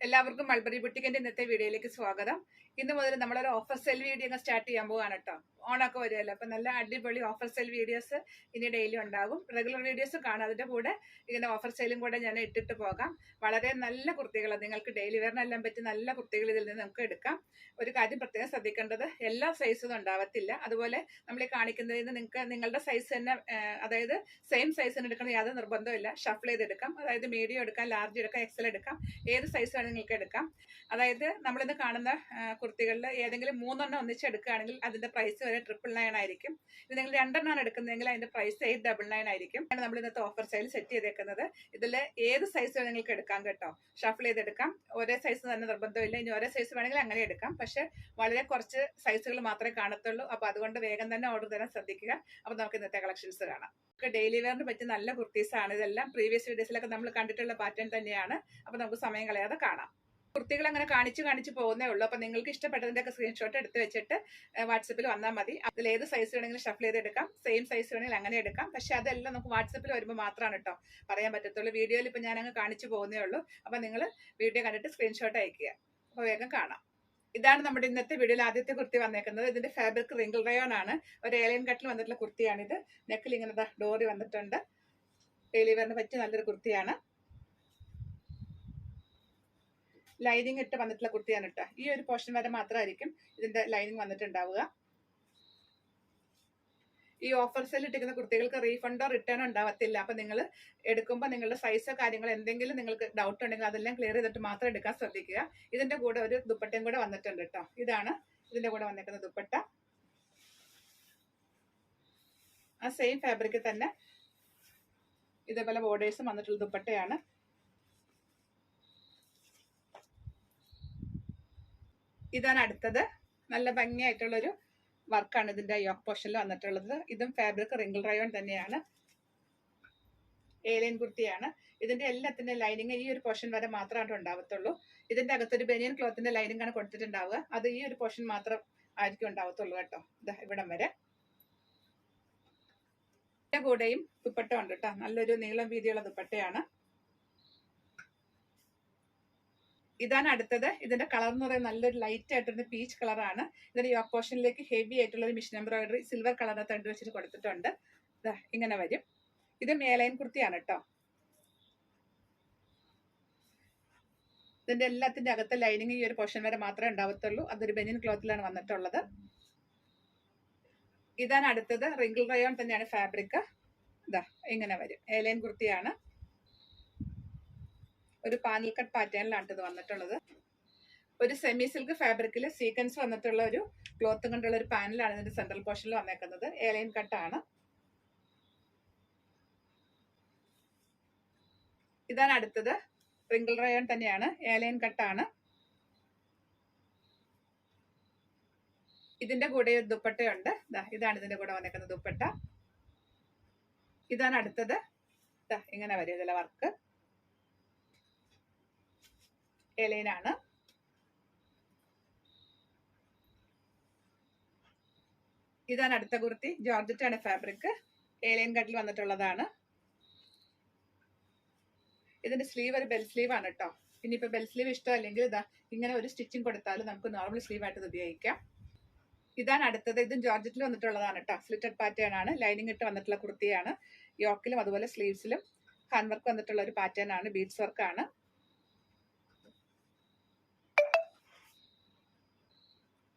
എല്ലാവർക്കും മൾബറി ബുട്ടിക്കിന്റെ ഇന്നത്തെ വീഡിയോയിലേക്ക് സ്വാഗതം. ഇന്ന് മുതൽ നമ്മളൊരു ഓഫർ സെൽ വീഡിയോ സ്റ്റാർട്ട് ചെയ്യാൻ പോവാണ് കേട്ടോ. ഓണൊക്കെ വരുമല്ലോ, അപ്പൊ നല്ല അടിപൊളി ഓഫർ സെൽ വീഡിയോസ് ഇനി ഡെയിലി ഉണ്ടാകും. റെഗുലർ വീഡിയോസ് കാണാം, അതിന്റെ കൂടെ ഇങ്ങനെ ഓഫർ സെയിലും കൂടെ ഞാൻ ഇട്ടിട്ട് പോകാം. വളരെ നല്ല കുർത്തികൾ, നിങ്ങൾക്ക് ഡെയിലി വെയറിനെല്ലാം പറ്റി നല്ല കുർത്തികൾ ഇതിൽ നിന്ന് നമുക്ക് എടുക്കാം. ഒരു കാര്യം പ്രത്യേകം ശ്രദ്ധിക്കേണ്ടത്, എല്ലാ സൈസൊന്നും ഉണ്ടാവത്തില്ല. അതുപോലെ നമ്മൾ ഈ കാണിക്കുന്നതിന് നിങ്ങൾക്ക് നിങ്ങളുടെ സൈസ് തന്നെ, അതായത് സെയിം സൈസിന് എടുക്കണം യാതൊരു നിർബന്ധമില്ല. ഷഫിൾ ചെയ്തെടുക്കാം, അതായത് മീഡിയം എടുക്കാം, ലാർജ് എടുക്കാം, എക്സൽ എടുക്കാം, ഏത് സൈസ് വേണമെങ്കിൽ നിങ്ങൾക്ക് എടുക്കാം. അതായത് നമ്മളിന്ന് കാണുന്ന കുർത്തികളിൽ ഏതെങ്കിലും 3 ഒന്നിച്ചെടുക്കുകയാണെങ്കിൽ അതിന്റെ പ്രൈസ് വരെ 999 ആയിരിക്കും. ഇത് നിങ്ങൾ 2 എടുക്കുന്നതെങ്കിൽ അതിന്റെ പ്രൈസ് 899 ആയിരിക്കും. നമ്മൾ ഇന്നത്തെ ഓഫർ സെയിൽ സെറ്റ് ചെയ്തേക്കുന്നത്. ഇതിൽ ഏത് സൈസ് വേണമെങ്കിൽ നിങ്ങൾക്ക് എടുക്കാം കേട്ടോ. ഷഫിൾ ചെയ്തെടുക്കാം, ഒരേ സൈസ് തന്നെ നിർബന്ധമില്ല. ഇനി ഒരേ സൈസ് വേണമെങ്കിൽ അങ്ങനെ എടുക്കാം, പക്ഷെ വളരെ കുറച്ച് സൈസുകൾ മാത്രമേ കാണത്തുള്ളൂ. അപ്പൊ അതുകൊണ്ട് വേഗം തന്നെ ഓർഡർ തരാൻ ശ്രദ്ധിക്കുക. അപ്പൊ നമുക്ക് ഇന്നത്തെ കളക്ഷൻസ് കാണാം. ഡെയിലി വെയറിന് പറ്റിയ നല്ല കുർത്തീസ് ആണ് ഇതെല്ലാം. പ്രീവിയസ് വീഡിയോസിലൊക്കെ നമ്മൾ കണ്ടിട്ടുള്ള പാറ്റേൺ തന്നെയാണ്. അപ്പൊ നമുക്ക് സമയം കളയാതെ കാണാം. കുർത്തികൾ അങ്ങനെ കാണിച്ചു പോകുന്നേ ഉള്ളൂ. അപ്പൊ നിങ്ങൾക്ക് ഇഷ്ടപ്പെട്ടതിന്റെ ഒക്കെ സ്ക്രീൻഷോട്ട് എടുത്ത് വെച്ചിട്ട് വാട്സപ്പിൽ വന്നാൽ മതി. അതിൽ ഏത് സൈസ് വേണമെങ്കിലും ഷഫിൾ ചെയ്ത് എടുക്കാം, സെയിം സൈസ് വേണമെങ്കിൽ അങ്ങനെ എടുക്കാം. പക്ഷെ അതെല്ലാം നമുക്ക് വാട്സപ്പിൽ വരുമ്പോൾ മാത്രമാണ് കേട്ടോ പറയാൻ പറ്റത്തുള്ളൂ. വീഡിയോയിൽ ഇപ്പൊ ഞാൻ അങ്ങ് കാണിച്ചു പോകുന്നേ ഉള്ളൂ. അപ്പൊ നിങ്ങൾ വീഡിയോ കണ്ടിട്ട് സ്ക്രീൻഷോട്ട് അയക്കുക. അപ്പൊ വേഗം കാണാം. ഇതാണ് നമ്മുടെ ഇന്നത്തെ വീഡിയോയിൽ ആദ്യത്തെ കുർത്തി വന്നേക്കുന്നത്. ഇതിന്റെ ഫാബ്രിക് റിങ്കിൾ റയോൺ ആണ്. ഒരു ഏലൈൻ കട്ടിൽ വന്നിട്ടുള്ള കുർത്തിയാണിത്. നെക്കിൽ ഇങ്ങനെ ഡോറി വന്നിട്ടുണ്ട്. ഡെയിലി വെയറിന് പറ്റിയ നല്ലൊരു കുർത്തിയാണ്. ലൈനിങ് ഇട്ട് വന്നിട്ടുള്ള കുർത്തിയാണ് കേട്ടോ. ഈ ഒരു പോർഷൻ വരെ മാത്രമായിരിക്കും ഇതിന്റെ ലൈനിങ് വന്നിട്ടുണ്ടാവുക. ഈ ഓഫർ സെൽ ഇട്ടിരിക്കുന്ന കുർത്തികൾക്ക് റീഫണ്ടോ റിട്ടേണോ ഉണ്ടാവത്തില്ല. അപ്പൊ നിങ്ങൾ എടുക്കുമ്പോൾ നിങ്ങളുടെ സൈസോ കാര്യങ്ങളോ എന്തെങ്കിലും നിങ്ങൾക്ക് ഡൗട്ട് ഉണ്ടെങ്കിൽ അതെല്ലാം ക്ലിയർ ചെയ്തിട്ട് മാത്രം എടുക്കാൻ ശ്രദ്ധിക്കുക. ഇതിന്റെ കൂടെ ഒരു ദുപ്പട്ടയും കൂടെ വന്നിട്ടുണ്ട് കേട്ടോ. ഇതാണ് ഇതിന്റെ കൂടെ വന്നിരിക്കുന്ന ദുപ്പട്ട. ആ സെയിം ഫാബ്രിക്കിൽ തന്നെ ഇതേപോലെ ബോർഡേഴ്സും വന്നിട്ടുള്ള ദുപ്പട്ടയാണ്. ഇതാണ് അടുത്തത്. നല്ല ഭംഗിയായിട്ടുള്ളൊരു വർക്കാണ് ഇതിന്റെ യോക്ക് പോർഷനിൽ വന്നിട്ടുള്ളത്. ഇതും ഫാബ്രിക് റിങ്കിൾ റയോൺ തന്നെയാണ്. ഏലിയൻ കുർത്തിയാണ്. ഇതിന്റെ എല്ലാത്തിന്റെ ലൈനിങ് ഈ ഒരു പോർഷൻ വരെ മാത്രമായിട്ട് ഉണ്ടാവത്തുള്ളൂ. ഇതിന്റെ അകത്തൊരു ബനിയൻ ക്ലോത്തിന്റെ ലൈനിങ് ആണ് കൊടുത്തിട്ടുണ്ടാവുക. അത് ഈ ഒരു പോർഷൻ മാത്രം ആയിരിക്കും ഉണ്ടാവത്തുള്ളൂ കേട്ടോ. ഇവിടം വരെ. കൂടെയും ദുപ്പട്ട ഉണ്ട് കേട്ടോ. നല്ലൊരു നീളം വീതിയുള്ള ദുപ്പട്ടയാണ്. ഇതാണ് അടുത്തത്. ഇതിന്റെ കളർ എന്ന് പറയുന്നത് നല്ലൊരു ലൈറ്റ് ആയിട്ടൊരു പീച്ച് കളറാണ്. ഇതിന്റെ യോക്ക് പോർഷനിലേക്ക് ഹെവി ആയിട്ടുള്ള ഒരു മിഷൻ എംബ്രോയിഡറി സിൽവർ കളറിനെ തണ്ട് വെച്ചിട്ട് കൊടുത്തിട്ടുണ്ട്. ഇങ്ങനെ വരും. ഇത് മേലൈൻ കുർത്തിയാണ് കേട്ടോ. ഇതിന്റെ എല്ലാത്തിന്റെ അകത്തെ ലൈനിങ് ഈ ഒരു പോർഷൻ വരെ മാത്രമേ ഉണ്ടാവത്തുള്ളൂ. അതൊരു ബനിയൻ ക്ലോത്തിലാണ് വന്നിട്ടുള്ളത്. ഇതാണ് അടുത്തത്. റിങ്കിൾ റയോൺ തന്നെയാണ് ഫാബ്രിക്. ഇങ്ങനെ വരും. ഏലൈൻ കുർത്തിയാണ്. ഒരു പാനൽ കട്ട് പാറ്റേണിലാണ് ഇത് വന്നിട്ടുള്ളത്. ഒരു സെമി സിൽക്ക് ഫാബ്രിക്കിൽ സീക്വൻസ് വന്നിട്ടുള്ള ഒരു ക്ലോത്ത് കൊണ്ടുള്ള ഒരു പാനലാണ് ഇതിന്റെ സെൻട്രൽ പോർഷനിൽ വന്നേക്കുന്നത്. ഏലൈൻ കട്ടാണ്. ഇതാണ് അടുത്തത്. റിങ്കിൾ റയോൺ തന്നെയാണ്. ഏലൈൻ കട്ടാണ്. ഇതിന്റെ കൂടെ ഒരു ദുപ്പട്ടയുണ്ട്. ഇതാണ് ഇതിന്റെ കൂടെ വന്നേക്കുന്ന ദുപ്പട്ട. ഇതാണ് അടുത്തത്. ഇങ്ങനെ വരും ഇതിലെ വർക്ക്. ഏലൈനാണ്. ഇതാണ് അടുത്ത കുർത്തി. ജോർജറ്റ് ആണ് ഫാബ്രിക്. ഏലൈൻ കട്ടിൽ വന്നിട്ടുള്ളതാണ്. ഇതിന്റെ സ്ലീവ് ഒരു ബെൽ സ്ലീവ് ആണ് കേട്ടോ. ഇനിയിപ്പോ ബെൽ സ്ലീവ് ഇഷ്ടമല്ലെങ്കിൽ ഇങ്ങനെ ഒരു സ്റ്റിച്ചിങ് കൊടുത്താലും നമുക്ക് നോർമൽ സ്ലീവ് ആയിട്ട് ഇത് ഉപയോഗിക്കാം. ഇതാണ് അടുത്തത്. ഇതും ജോർജറ്റിൽ വന്നിട്ടുള്ളതാണ് കേട്ടോ. സ്ലിറ്റഡ് പാറ്റേൺ ആണ്. ലൈനിങ് ഇട്ട് വന്നിട്ടുള്ള കുർത്തിയാണ്. യോക്കിലും അതുപോലെ സ്ലീവ്സിലും ഹാൻഡ് വർക്ക് വന്നിട്ടുള്ള ഒരു പാറ്റേൺ ആണ്. ബീഡ്സ് വർക്കാണ്.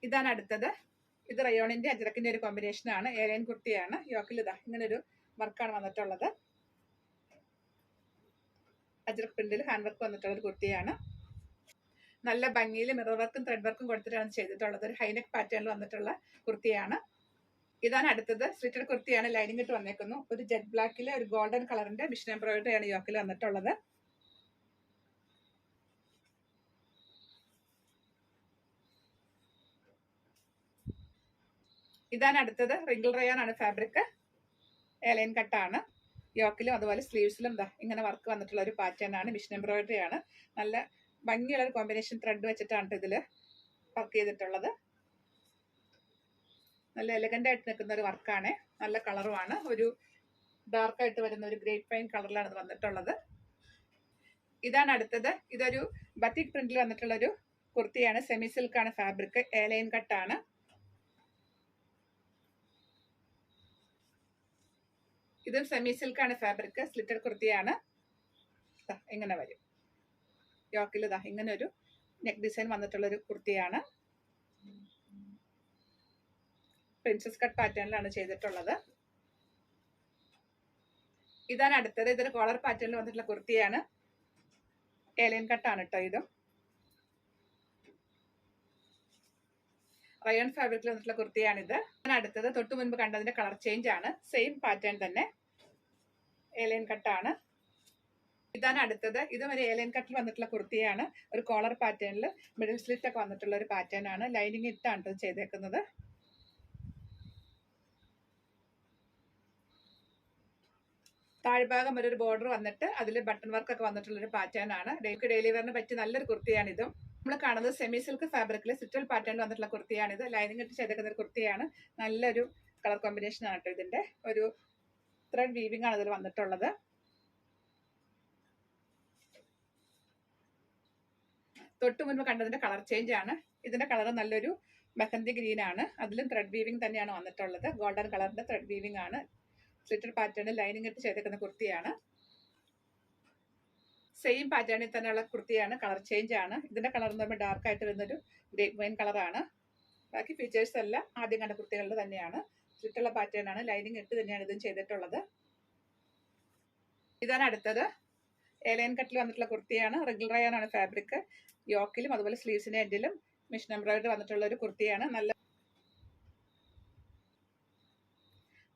ഇതാണ് അടുത്തത്. ഇത് റയോണിന്റെ അജ്രക്കിന്റെ ഒരു കോമ്പിനേഷൻ ആണ്. ഏലൈൻ കുർത്തിയാണ്. യോക്കിൽ ഇങ്ങനെ ഒരു വർക്കാണ് വന്നിട്ടുള്ളത്. അജ്രക് പ്രിന്റിൽ ഹാൻഡ് വർക്ക് വന്നിട്ടുള്ള ഒരു കുർത്തിയാണ്. നല്ല ഭംഗിയിൽ മിറർ വർക്കും ത്രെഡ് വർക്കും കൊടുത്തിട്ടാണ് ചെയ്തിട്ടുള്ളത്. ഒരു ഹൈനെക്ക് പാറ്റേണിൽ വന്നിട്ടുള്ള കുർത്തിയാണ്. ഇതാണ് അടുത്തത്. സ്ലിറ്റഡ് കുർത്തിയാണ്. ലൈനിങ് ഇട്ട് വന്നേക്കുന്നു. ഒരു ജെറ്റ് ബ്ലാക്കിലെ ഒരു ഗോൾഡൻ കളറിന്റെ മിഷൻ എംബ്രോയിഡറി ആണ് യോക്കിൽ വന്നിട്ടുള്ളത്. ഇതാണ് അടുത്തത്. റിങ്കിൾ റയോൺ ആണ് ഫാബ്രിക്. ഏലൈൻ കട്ടാണ്. യോക്കിലും അതുപോലെ സ്ലീവ്സിലും ഇങ്ങനെ വർക്ക് വന്നിട്ടുള്ള ഒരു പാറ്റേൺ ആണ്. മിഷൻ എംബ്രോയിഡറി ആണ്. നല്ല ഭംഗിയുള്ള ഒരു കോമ്പിനേഷൻ ത്രെഡ് വെച്ചിട്ടാണ് ഇതില് വർക്ക് ചെയ്തിട്ടുള്ളത്. നല്ല എലഗന്റ് ആയിട്ട് നിൽക്കുന്ന ഒരു വർക്കാണ്. നല്ല കളറുമാണ്. ഒരു ഡാർക്ക് ആയിട്ട് വരുന്ന ഒരു ഗ്രേപ്പ് പൈൻ കളറിലാണ് ഇത് വന്നിട്ടുള്ളത്. ഇതാണ് അടുത്തത്. ഇതൊരു ബത്തിക് പ്രിന്റിൽ വന്നിട്ടുള്ള ഒരു കുർത്തിയാണ്. സെമി സിൽക്ക് ആണ് ഫാബ്രിക്, എലൈൻ കട്ടാണ്. ഇതും സെമി സിൽക്ക് ആണ് ഫാബ്രിക്, സ്ലിറ്റഡ് കുർത്തിയാണ്. ഇങ്ങനെ വരും. യോക്കിൽ ഇങ്ങനെ ഒരു നെക്ക് ഡിസൈൻ വന്നിട്ടുള്ള ഒരു കുർത്തിയാണ്. പ്രിൻസസ് കട്ട് പാറ്റേണിലാണ് ചെയ്തിട്ടുള്ളത്. ഇതാണ് അടുത്തത്. ഇതൊരു കോളർ പാറ്റേണിൽ വന്നിട്ടുള്ള കുർത്തിയാണ്. ഏലൈൻ കട്ടാണ് കേട്ടോ. ഇതും റയോൺ ഫാബ്രിക്കിൽ വന്നിട്ടുള്ള കുർത്തിയാണിത്. അടുത്തത് തൊട്ടു മുൻപ് കണ്ടതിന്റെ കളർ ചേഞ്ച് ആണ്. സെയിം പാറ്റേൺ തന്നെ, ഏലൈൻ കട്ടാണ്. ഇതാണ് അടുത്തത്. ഇതും ഒരു ഏലൈൻ കട്ടിൽ വന്നിട്ടുള്ള കുർത്തിയാണ്. ഒരു കോളർ പാറ്റേണിൽ മിഡിൽ സ്ലിറ്റ് ഒക്കെ വന്നിട്ടുള്ള ഒരു പാറ്റേൺ ആണ്. ലൈനിങ് ഇട്ടാണ് ഇത് ചെയ്തേക്കുന്നത്. താഴ്ഭാഗം ഒരു ബോർഡർ വന്നിട്ട് അതിൽ ബട്ടൺ വർക്ക് ഒക്കെ വന്നിട്ടുള്ള ഒരു പാറ്റേൺ ആണ്. ഡെയിലി വെയറിന് പറ്റിയ നല്ലൊരു കുർത്തിയാണ് ഇതും. നമ്മൾ കാണുന്നത് സെമി സിൽക്ക് ഫാബ്രിക്കിൽ സിറ്റൽ പാറ്റേൺ വന്നിട്ടുള്ള കുർത്തിയാണിത്. ലൈനിങ് ഇട്ട് ചെയ്തേക്കുന്ന ഒരു കുർത്തിയാണ്. നല്ലൊരു കളർ കോമ്പിനേഷൻ ആണ് കേട്ടോ. ഇതിന്റെ ഒരു ത്രെഡ് വീവിംഗ് ആണ് ഇതിൽ വന്നിട്ടുള്ളത്. തൊട്ടു മുൻപ് കണ്ടതിന്റെ കളർ ചേഞ്ച് ആണ്. ഇതിന്റെ കളർ നല്ലൊരു മെഹന്തി ഗ്രീൻ ആണ്. അതിലും ത്രെഡ് വീവിംഗ് തന്നെയാണ് വന്നിട്ടുള്ളത്. ഗോൾഡൻ കളറിന്റെ ത്രെഡ് വീവിംഗ് ആണ്. സ്ലിറ്റഡ് പാറ്റേണിൽ ലൈനിങ് ഇട്ട് ചെയ്തേക്കുന്ന കുർത്തിയാണ്. സെയിം പാറ്റേണിൽ തന്നെയുള്ള കുർത്തിയാണ്. കളർ ചേഞ്ച് ആണ്. ഇതിന്റെ കളർ എന്ന് പറയുമ്പോൾ ഡാർക്ക് ആയിട്ട് വരുന്നൊരു ഗ്രേപ്പ് വൈൻ കളറാണ്. ബാക്കി ഫീച്ചേഴ്സ് എല്ലാം ആദ്യം കണ്ട കുർത്തികളുടെ തന്നെയാണ്. സ്ലിറ്റുള്ള പാറ്റേൺ ആണ്. ലൈനിങ് ഇട്ട് തന്നെയാണ് ഇതും ചെയ്തിട്ടുള്ളത്. ഇതാണ് അടുത്തത്. ഏലൈൻ കട്ടിൽ വന്നിട്ടുള്ള കുർത്തിയാണ്. റെഗുലർ റയോൺ ആണ് ഫാബ്രിക്. യോക്കിലും അതുപോലെ സ്ലീവ്സിന്റെ എൻഡിലും മിഷൻ എംബ്രോയിഡറി വന്നിട്ടുള്ള ഒരു കുർത്തിയാണ്.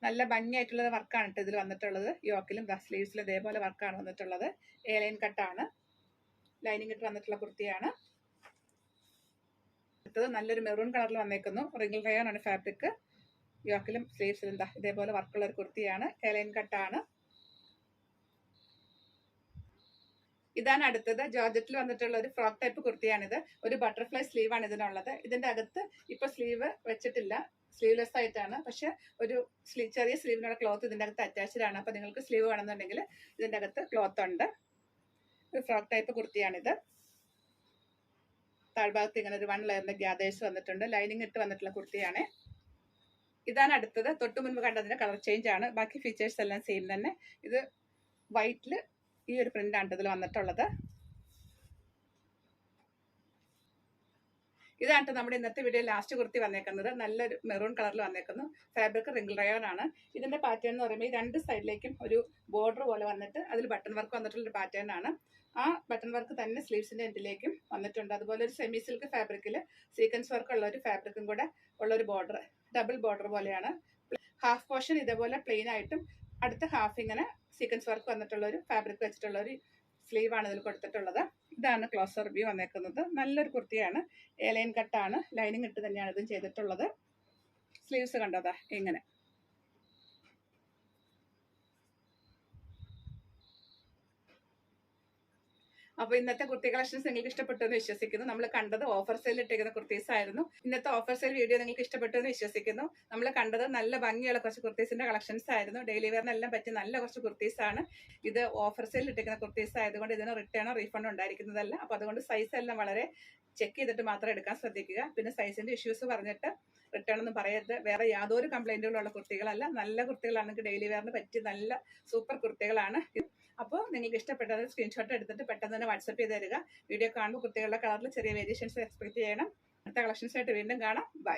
നല്ല ഭംഗിയായിട്ടുള്ള വർക്കാണ് കേട്ടോ ഇതിൽ വന്നിട്ടുള്ളത്. യോക്കിലും സ്ലീവ്സിലും ഇതേപോലെ വർക്കാണ് വന്നിട്ടുള്ളത്. ഏലൈൻ കട്ടാണ്. ലൈനിങ് ഇട്ട് വന്നിട്ടുള്ള കുർത്തിയാണ്. അടുത്തത് നല്ലൊരു മെറൂൺ കളറിൽ വന്നേക്കുന്നു. റെഗുലർ റയോൺ ആണ് ഫാബ്രിക്. യോക്കിലും സ്ലീവ്സിലും ഇതേപോലെ വർക്കുള്ള ഒരു കുർത്തിയാണ്. ഏലൈൻ കട്ടാണ്. ഇതാണ് അടുത്തത്. ജോർജറ്റിൽ വന്നിട്ടുള്ള ഒരു ഫ്രോക്ക് ടൈപ്പ് കുർത്തിയാണിത്. ഒരു ബട്ടർഫ്ലൈ സ്ലീവ് ആണ് ഇതിനുള്ളത്. ഇതിന്റെ അകത്ത് ഇപ്പൊ സ്ലീവ് വെച്ചിട്ടില്ല, സ്ലീവ്ലെസ് ആയിട്ടാണ്. പക്ഷെ ഒരു ചെറിയ സ്ലീവിനുള്ള ക്ലോത്ത് ഇതിന്റെ അകത്ത് അറ്റാച്ച്ഡ് ആണ്. അപ്പൊ നിങ്ങൾക്ക് സ്ലീവ് വേണമെന്നുണ്ടെങ്കിൽ ഇതിന്റെ അകത്ത് ക്ലോത്ത് ഉണ്ട്. ഒരു ഫ്രോക്ക് ടൈപ്പ് കുർത്തിയാണിത്. താഴ്ഭാഗത്ത് ഇങ്ങനെ ഒരു 1 ലെയറിന്റെ ഗ്യാദേഴ്സ് വന്നിട്ടുണ്ട്. ലൈനിങ് ഇട്ട് വന്നിട്ടുള്ള കുർത്തിയാണ്. ഇതാണ് അടുത്തത്. തൊട്ടു മുൻപ് കണ്ടതിന്റെ കളർ ചേഞ്ച് ആണ്. ബാക്കി ഫീച്ചേഴ്സ് എല്ലാം സെയിം തന്നെ. ഇത് വൈറ്റില് ഈ ഒരു പ്രിന്റ് ആണ് ഇതിൽ വന്നിട്ടുള്ളത്. ഇതാണ് നമ്മുടെ ഇന്നത്തെ വീഡിയോ ലാസ്റ്റ് കുർത്തി വന്നേക്കുന്നത്. നല്ലൊരു മെറൂൺ കളറിൽ വന്നേക്കുന്നു. ഫാബ്രിക് റിംഗിൾ റയോൺ ആണ്. ഇതിന്റെ പാറ്റേൺ എന്ന് പറയുമ്പോൾ ഈ രണ്ട് സൈഡിലേക്കും ഒരു ബോർഡർ പോലെ വന്നിട്ട് അതിൽ ബട്ടൺ വർക്ക് വന്നിട്ടുള്ള ഒരു പാറ്റേൺ ആണ്. ആ ബട്ടൺ വർക്ക് തന്നെ സ്ലീവ്സിന്റെ എൻഡിലേക്കും വന്നിട്ടുണ്ട്. അതുപോലെ ഒരു സെമി സിൽക്ക് ഫാബ്രിക്കിൽ സീക്വൻസ് വർക്ക് ഉള്ള ഒരു ഫാബ്രിക്കും കൂടെ ഉള്ള ഒരു ബോർഡർ, ഡബിൾ ബോർഡർ പോലെയാണ്. ഹാഫ് പോർഷൻ ഇതേപോലെ പ്ലെയിൻ ആയിട്ടും അടുത്ത ഹാഫ് ഇങ്ങനെ സീക്വൻസ് വർക്ക് വന്നിട്ടുള്ള ഒരു ഫാബ്രിക് വെച്ചിട്ടുള്ള ഒരു സ്ലീവ് ആണ് ഇതിൽ കൊടുത്തിട്ടുള്ളത്. ഇതാണ് ക്ലോസർ വ്യൂ വന്നേക്കുന്നത്. നല്ലൊരു കുർത്തിയാണ്. ഏലൈൻ കട്ടാണ്. ലൈനിങ് ഇട്ട് തന്നെയാണ് ഇതും ചെയ്തിട്ടുള്ളത്. സ്ലീവ്സ് കണ്ടതാ ഇങ്ങനെ. അപ്പോൾ ഇന്നത്തെ കുർത്തി കളക്ഷൻസ് നിങ്ങൾക്ക് ഇഷ്ടപ്പെട്ടു എന്ന് വിശ്വസിക്കുന്നു. നമ്മൾ കണ്ടത് ഓഫർ സെയിൽ ഇട്ടിരിക്കുന്ന കുർത്തീസ് ആയിരുന്നു. ഇന്നത്തെ ഓഫർ സെയിൽ വീഡിയോ നിങ്ങൾക്ക് ഇഷ്ടപ്പെട്ടു എന്ന് വിശ്വസിക്കുന്നു. നമ്മൾ കണ്ടത് നല്ല ഭംഗിയുള്ള കുറച്ച് കുർത്തീസിന്റെ കളക്ഷൻസ് ആയിരുന്നു. ഡെയിലി വെയറിനെല്ലാം പറ്റിയ നല്ല കുറച്ച് കുർത്തീസ് ആണ്. ഇത് ഓഫർ സെയിൽ ഇട്ടിരിക്കുന്ന കുർത്തീസ് ആയതുകൊണ്ട് ഇതിന് റിട്ടേണോ റീഫണ്ടോ ഉണ്ടായിരിക്കുന്നതല്ല. അപ്പോൾ അതുകൊണ്ട് സൈസ് എല്ലാം വളരെ ചെക്ക് ചെയ്തിട്ട് മാത്രം എടുക്കാൻ ശ്രദ്ധിക്കുക. പിന്നെ സൈസിന്റെ ഇഷ്യൂസ് പറഞ്ഞിട്ട് റിട്ടേൺ ഒന്നും പറയരുത്. വേറെ യാതൊരു കംപ്ലൈന്റുകളുള്ള കുർത്തികളല്ല. നല്ല കുർത്തികളാണെങ്കിൽ ഡെയിലി വെയറിന് പറ്റിയ നല്ല സൂപ്പർ കുർത്തികളാണ്. അപ്പോൾ നിങ്ങൾക്ക് ഇഷ്ടപ്പെട്ടത് സ്ക്രീൻഷോട്ട് എടുത്തിട്ട് പെട്ടെന്ന് തന്നെ വാട്സപ്പ് ചെയ്ത് തരിക. വീഡിയോ കാണുമ്പോൾ കുട്ടികളുടെ കളറിൽ ചെറിയ വേരിയേഷൻസ് എക്സ്പെക്ട് ചെയ്യണം. അടുത്ത കളക്ഷൻസ് ആയിട്ട് വീണ്ടും കാണാം. ബൈ.